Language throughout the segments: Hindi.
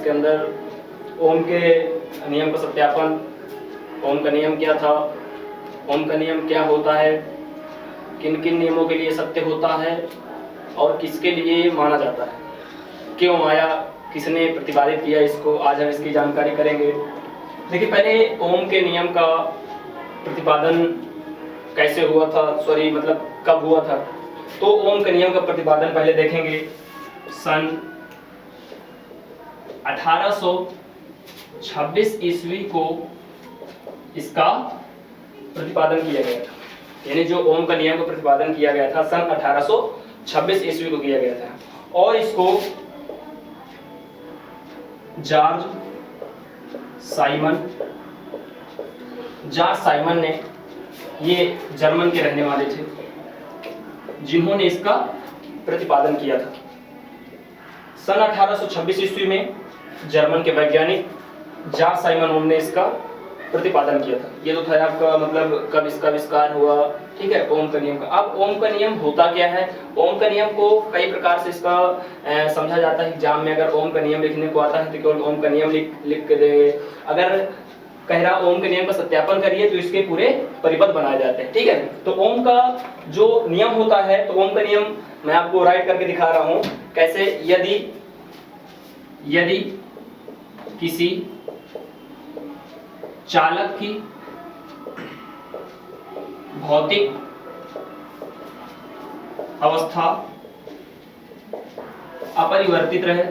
इसके अंदर ओम के नियम का सत्यापन, ओम का नियम क्या था, ओम का नियम क्या होता है, किन किन नियमों के लिए सत्य होता है और किसके लिए माना जाता है, क्यों आया, किसने प्रतिपादित किया इसको, आज हम इसकी जानकारी करेंगे। देखिए पहले ओम के नियम का प्रतिपादन कैसे हुआ था, सॉरी मतलब कब हुआ था। तो ओम के नियम का प्रतिपादन पहले देखेंगे, सन 1826 ईस्वी को इसका प्रतिपादन किया गया था। यानी जो ओम का नियम का प्रतिपादन किया गया था सन 1826 ईस्वी को किया गया था और इसको जॉर्ज साइमन ने, ये जर्मन के रहने वाले थे, जिन्होंने इसका प्रतिपादन किया था। सन 1826 ईस्वी में जर्मन के वैज्ञानिक जॉर्ज साइमन ने इसका प्रतिपादन किया था। ये तो था आपका मतलब कब इसका आविष्कार हुआ, ठीक है, ओम का नियम का। अब ओम का नियम होता क्या है, ओम का नियम को कई प्रकार से इसका समझा जाता है। एग्जाम में अगर ओम का नियम लिखने को आता है तो केवल ओम का नियम लिख के देंगे, अगर कह रहा ओम के नियम का सत्यापन करिए तो इसके पूरे परिपथ बनाए जाते हैं, ठीक है। तो ओम का जो नियम होता है, तो ओम का नियम मैं आपको राइट करके दिखा रहा हूं कैसे। यदि किसी चालक की भौतिक अवस्था अपरिवर्तित रहे,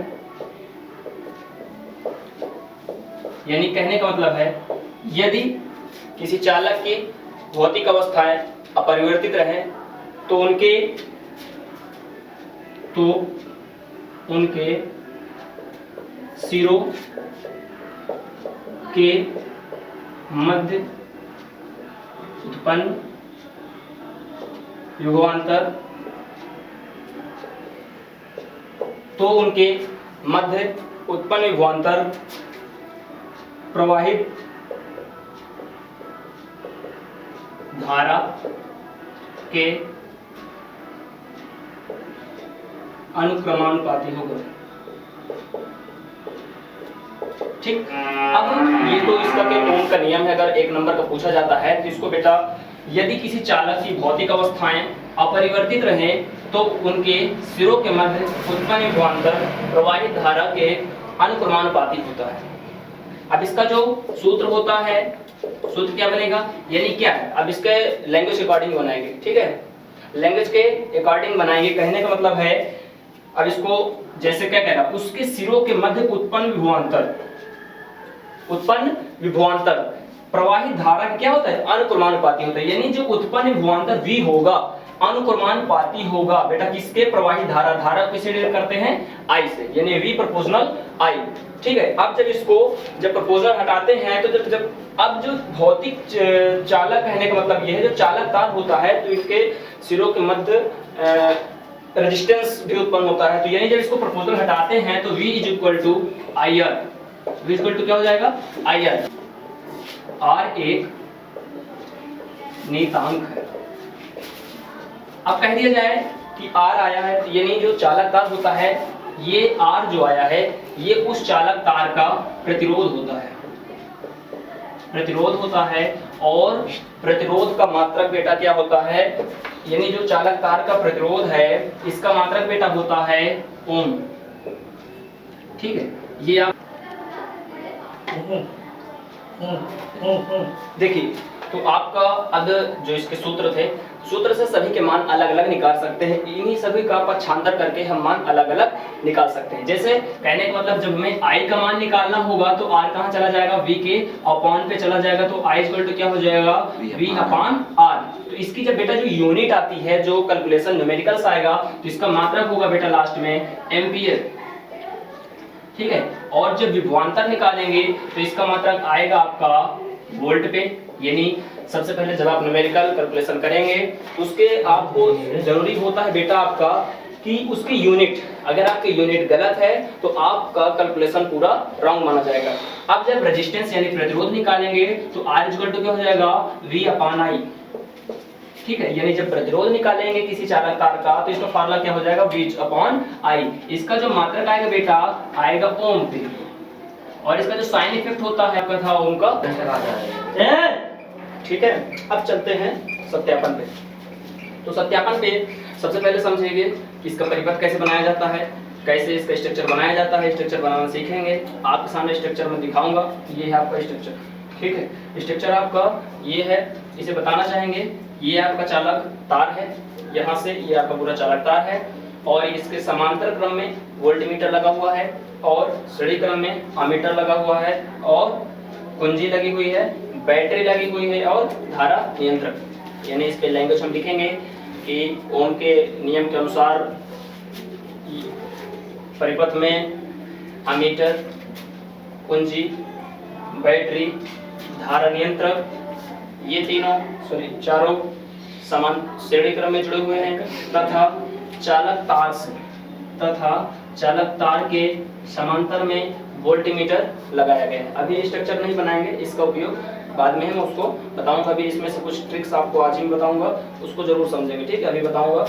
यानी कहने का मतलब है यदि किसी चालक की भौतिक अवस्थाएं अपरिवर्तित रहे तो उनके सिरों के मध्य उत्पन्न युगांतर, तो उनके मध्य उत्पन्न युगांतर प्रवाहित धारा के अनुक्रमानुपाती होगा, ठीक। अब ये तो इसका के ओम का नियम है। अगर एक नंबर का पूछा जाता है तो इसको बेटा, यदि किसी चालक की भौतिक अवस्थाएं अपरिवर्तित रहें तो उनके सिरों के मध्य उत्पन्न युगांतर प्रवाहित धारा के अनुक्रमानुपाती होता है। अब इसका जो सूत्र होता है, सूत्र क्या बनेगा, यानी क्या है, अब इसके लैंग्वेज के अकॉर्डिंग बनाएंगे, ठीक है, लैंग्वेज के अकॉर्डिंग बनाएंगे। कहने का मतलब है, अब इसको जैसे क्या कह रहा, उसके सिरों के मध्य उत्पन्न विभवांतर प्रवाहित धारा क्या होता है, अनुक्रमानुपाती होता है। यानी जो उत्पन्न विभवांतर V होगा अनुक्रमानुपाती होगा बेटा किसके, प्रवाहित धारा किसे डिनोट करते हैं, I से, यानी V प्रोपोर्शनल I, ठीक है। अब जब प्रोपोर्शनल हटाते हैं तो अब जो भौतिक चालक कहने का मतलब यह है, जो चालक तार होता है तो इसके सिरों के मध्य रेजिस्टेंस भी उत्पन्न होता है। तो यानी जब इसको प्रोपोर्शनल हटाते हैं तो V is equal to IR, V equal to क्या हो जाएगा, IR। R एक नियतांक है। अब कह दिया जाए कि R आया है, यानी जो चालक तार होता है ये R जो आया है ये उस चालक तार का प्रतिरोध होता है और प्रतिरोध का मात्रक बेटा क्या होता है, यानी जो चालक तार का प्रतिरोध है इसका मात्रक बेटा होता है ओम, ठीक है। ये आप देखिए, तो आपका अब जो इसके सूत्र थे, सूत्र से सभी के मान अलग अलग निकाल सकते हैं। इन्हीं सभी का पक्षांतर करके हम मान अलग अलग निकाल सकते हैं। जैसे कहने का मतलब जब हमें I का मान निकालना होगा तो R कहाँ चला जाएगा, V के अपॉन पे चला जाएगा, तो I इक्वल टू क्या हो जाएगा, V अपॉन R। तो इसकी जब बेटा जो यूनिट आती है, जो कैलकुलेशन न्यूमेरिकल्स आएगा, तो इसका मात्रक होगा बेटा लास्ट में एम्पियर, ठीक है। और जब विभवांतर निकालेंगे तो इसका मात्रक आएगा आपका वोल्ट पे। यानी सबसे पहले जब आप न्यूमेरिकल कैलकुलेशन करेंगे उसके आपको जरूरी होता है बेटा आपका कि उसकी यूनिट, अगर आपकी यूनिट गलत है तो आपका कैलकुलेशन पूरा रॉन्ग माना जाएगा। अब जब रेजिस्टेंस यानी प्रतिरोध निकालेंगे तो R इक्वल टू क्या हो जाएगा, V अपॉन I, ठीक है। यानी जब प्रतिरोध निकालेंगे किसी चालक तार का तो इसका फार्मूला क्या हो जाएगा, V अपॉन I। इसका जो मात्रक आएगा बेटा आएगा ओम पे, और इसका जो साइन इफेक्ट होता है आपका था ओम का, ठीक है। अब चलते हैं सत्यापन पे। तो सत्यापन पे सबसे पहले समझेंगे कि इसका परिपथ कैसे बनाया जाता है, कैसे इसका स्ट्रक्चर बनाया जाता है, स्ट्रक्चर बनाना सीखेंगे। आपके सामने स्ट्रक्चर में दिखाऊंगा, ये है आपका स्ट्रक्चर, ठीक है। स्ट्रक्चर आपका ये है, इसे बताना चाहेंगे। ये आपका चालक तार है, यहाँ से ये आपका पूरा चालक तार है, और इसके समांतर क्रम में वोल्टमीटर लगा हुआ है, और श्रेणी क्रम में अमीटर लगा हुआ है, और कुंजी लगी हुई है, बैटरी लगी हुई है, और धारा नियंत्रक। यानी इस पे लैंग्वेज हम लिखेंगे कि ओम के नियम के अनुसार परिपथ में अमीटर, कुंजी, बैटरी, धारा नियंत्रक, ये चारों समान श्रेणी क्रम में जुड़े हुए हैं, तथा चालक तार के समांतर में वोल्टमीटर लगाया गया है। अभी स्ट्रक्चर नहीं बनाएंगे, इसका उपयोग बाद में मैं उसको बताऊंगा। अभी इसमें से कुछ ट्रिक्स आपको आज ही बताऊंगा, उसको जरूर समझेंगे, ठीक है। अभी बताऊंगा।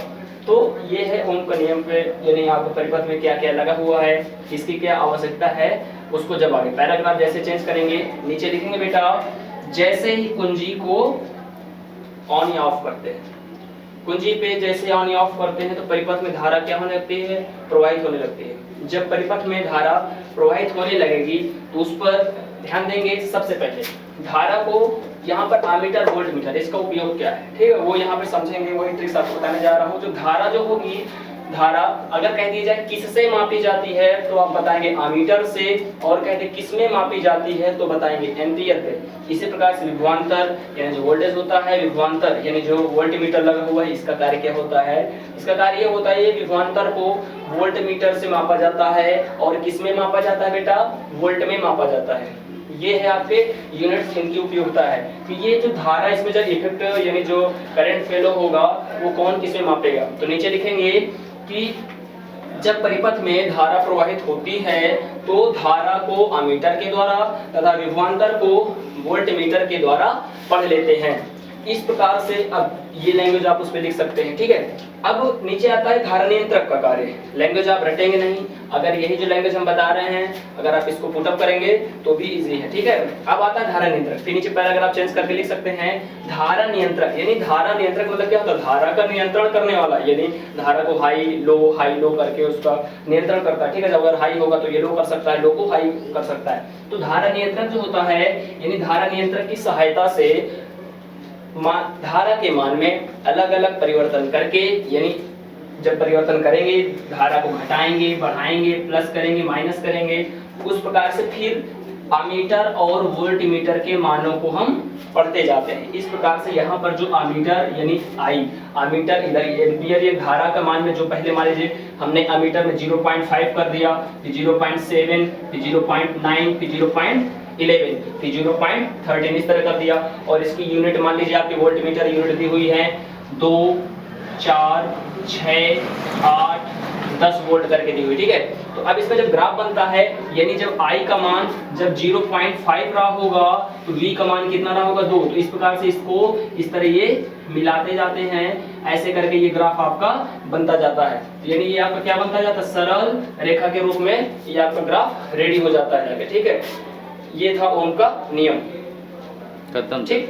तो ये है ओम का नियम पे, यानी आपको परिपथ में क्या क्या लगा हुआ है, किसकी क्या आवश्यकता है, उसको जब आगे पैराग्राफ जैसे चेंज करेंगे, नीचे लिखेंगे बेटा, जैसे ही कुंजी को ऑन या ऑफ करते हैं, कुंजी पे जैसे ऑन या ऑफ करते हैं तो परिपथ में धारा क्या होने लगती है, प्रवाहित होने लगती है। जब परिपथ में धारा प्रवाहित होने लगेगी तो उस पर ध्यान देंगे। सबसे पहले धारा को यहाँ पर अमीटर, वोल्टमीटर, इसका उपयोग क्या है, ठीक है, वो यहाँ पे समझेंगे। वही ट्रिक्स आपको बताने जा रहा हूँ। जो धारा जो होगी, धारा अगर कह दी जाए किससे मापी जाती है तो आप बताएंगे अमीटर से, और कहते किसमें मापी जाती है तो बताएंगे एम्पियर पे। इसी प्रकार से विभवांतर यानी जो वोल्टेज होता है, विभवांतर यानी जो वोल्टमीटर लगा हुआ है, इसका कार्य क्या होता है, इसका कार्य ये होता है, विभवांतर को वोल्टमीटर से मापा जाता है, और किसमें मापा जाता है बेटा, वोल्ट में मापा जाता है। ये है आपके यूनिट्स, इनकी उपयोगिता है कि ये जो धारा, इसमें जब इफेक्ट यानी जो करंट फ्लो होगा वो कौन किसमें मापेगा। तो नीचे लिखेंगे कि जब परिपथ में धारा प्रवाहित होती है तो धारा को अमीटर के द्वारा तथा विभवांतर को वोल्टमीटर के द्वारा पढ़ लेते हैं। इस प्रकार से अब ये लैंग्वेज आप उस पे लिख सकते हैं, ठीक है। अब नीचे आता है धारा नियंत्रक का कार्य। लैंग्वेज आप रटेंगे नहीं, अगर यही जो लैंग्वेज हम बता रहे हैं अगर आप इसको पुट अप करेंगे तो भी इजी है, ठीक है। अब आता है धारा नियंत्रक, फिर नीचे पैराग्राफ चेंज करके लिख सकते हैं धारा नियंत्रक। यानी धारा नियंत्रक मतलब क्या होता है, धारा का नियंत्रण करने वाला, यानी धारा को हाई लो करके उसका नियंत्रण करता है, ठीक है। जब अगर हाई होगा तो ये लो कर सकता है, लो को हाई कर सकता है। तो धारा नियंत्रक जो होता है, यानी धारा नियंत्रक की सहायता से धारा के मान में अलग अलग परिवर्तन करके, यानी जब परिवर्तन करेंगे धारा को घटाएंगे, बढ़ाएंगे, प्लस करेंगे, माइनस करेंगे, उस प्रकार से फिर अमीटर और वोल्टमीटर के मानों को हम पढ़ते जाते हैं। इस प्रकार से यहाँ पर जो अमीटर यानी आई, अमीटर इधर एम्पियर, ये धारा का मान में जो पहले मान लीजिए हमने अमीटर में 0.5 कर दिया, फिर 0.7, फिर 0.9, फिर 0.11, फिर 0.13 इस तरह कर दिया। और इसकी यूनिट मान लीजिए आपकी वोल्टमीटर यूनिट दी हुई है 2, 4, 6, 8, 10 वोल्ट करके दी हुई, ठीक है। तो अब इसका जब ग्राफ बनता है, यानी जब I का मान जब 0.5 रहा होगा तो V का मान कितना रहा होगा 2। तो इस प्रकार से इसको इस तरह ये मिलाते जाते हैं, ऐसे करके ये ग्राफ आपका बनता जाता है। यानी ये आपका क्या बनता जाता है, सरल रेखा के रूप में ये आपका ग्राफ रेडी हो जाता है, ठीक है। ये था ओम का नियम, खत्म, ठीक।